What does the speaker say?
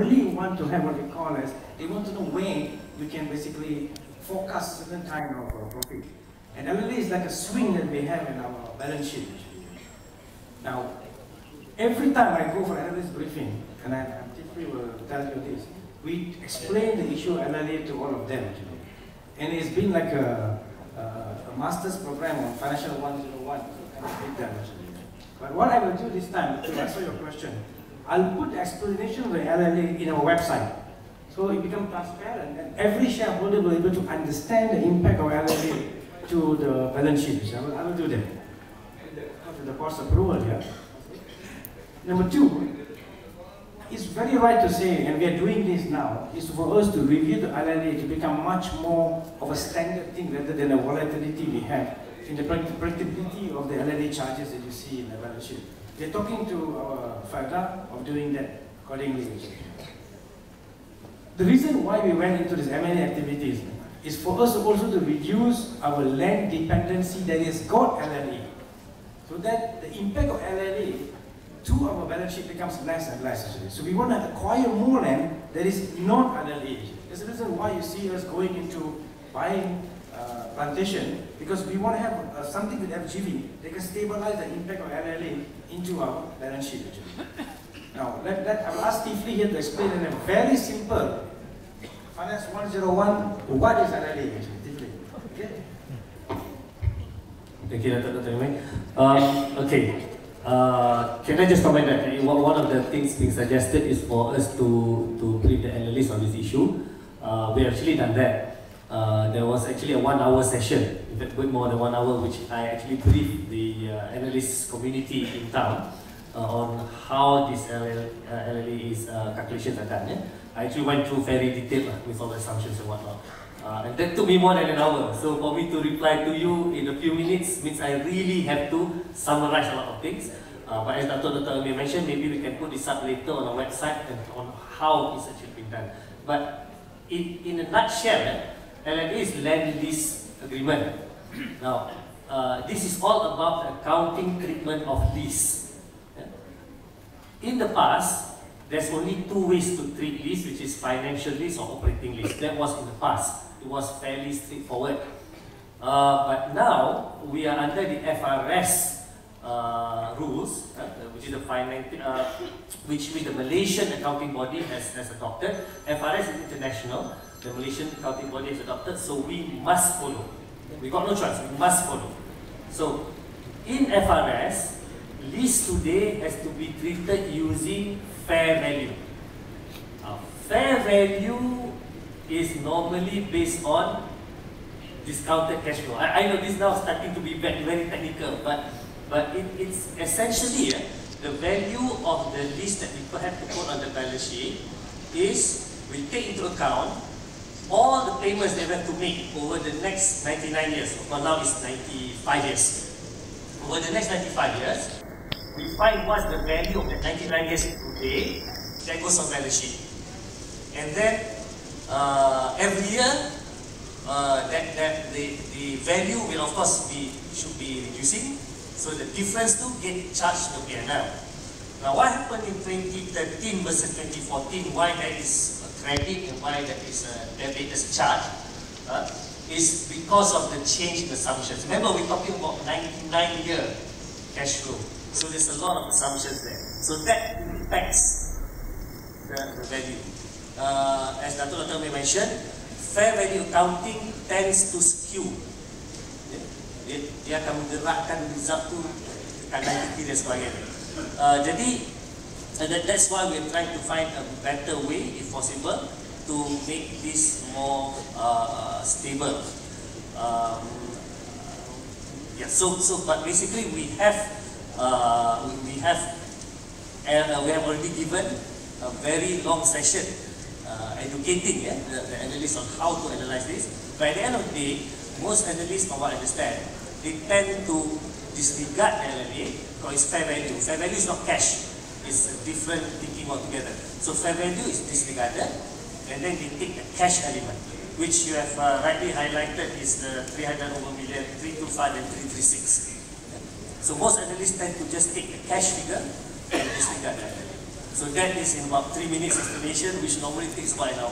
really want to have what we call as, they want to know where we can basically forecast certain kind of profit. And LLA is like a swing that we have in our balance sheet. Now, every time I go for analyst briefing, and I typically will tell you this, we explain the issue of LLA to all of them actually. And it's been like a master's program on Financial 101 with them actually. But what I will do this time, to answer your question, I'll put explanation of the LLA in our website. So it becomes transparent and every shareholder will be able to understand the impact of LLA to the balance sheet. I will do that. After the course approval here. Number two, it's very right to say, and we are doing this now, is for us to review the LLA to become much more of a standard thing rather than a volatility we have in the predictability of the LLA charges that you see in the balance sheet. We are talking to our Felda of doing that accordingly. The reason why we went into this M&A activities is for us also to reduce our land dependency that has got LLA, so that the impact of LLA to our balance sheet becomes less and less actually. So we want to acquire more land that is not LLA. That's the reason why you see us going into buying plantation, because we want to have something with FGV that can stabilize the impact of LLA into our balance sheet actually. Now, I will ask Tifli here to explain in a very simple Finance 101, what is LLA actually, Tifli? Okay? Thank you, Dr. Imai. Okay. Can I just comment that one of the things being suggested is for us to brief the analysts on this issue. We actually done that. There was actually a 1 hour session, in fact, more than 1 hour, which I actually briefed the analyst community in town on how this LLA's calculations are done. Yeah? I actually went through very detailed with all the assumptions and whatnot. And that took me more than an hour. So for me to reply to you in a few minutes means I really have to summarize a lot of things. But as Dr. Amir mentioned, maybe we can put this up later on our website and on how it's actually been done. But in a nutshell, LLA is land lease agreement. Now, this is all about the accounting treatment of lease. In the past, there's only two ways to treat lease, which is financial lease or operating lease. That was in the past. It was fairly straightforward. But now, we are under the FRS rules, which is which the Malaysian accounting body has adopted. FRS is international. The Malaysian accounting body has adopted, so we must follow. We got no choice, we must follow. So, in FRS, lease today has to be treated using fair value. Fair value is normally based on discounted cash flow. I know this now starting to be very technical, but it's essentially the value of the lease that people have to put on the balance sheet is we take into account all the payments they have to make over the next 99 years. Well, now it's 95 years. Over the next 95 years, we find what's the value of the 99 years today, that goes on balance sheet. And then every year, the value will of course should be reducing, so the difference to get charged to P&L. Now, what happened in 2013 versus 2014? Why that is a credit and why that is a debit as a charge? Is because of the change in assumptions. Remember, we're talking about 99-year cash flow, so there's a lot of assumptions there. So that impacts the value. As Dr. May mentioned, fair value accounting tends to skew. Dia akan menggerakkan result tu kanan kiri dan sebagainya. Jadi, that's why we're trying to find a better way, if possible, to make this more stable. But basically we have already given a very long session educating the analysts on how to analyze this. But at the end of the day, most analysts, from what I understand, they tend to disregard LLA because it's fair value. Fair value is not cash. It's a different thinking altogether. So fair value is disregarded, and then they take the cash element, which you have rightly highlighted is the 300 over million, 325 and 336. So most analysts tend to just take the cash figure and disregard that. So that is in about 3 minutes explanation, which normally takes about an hour.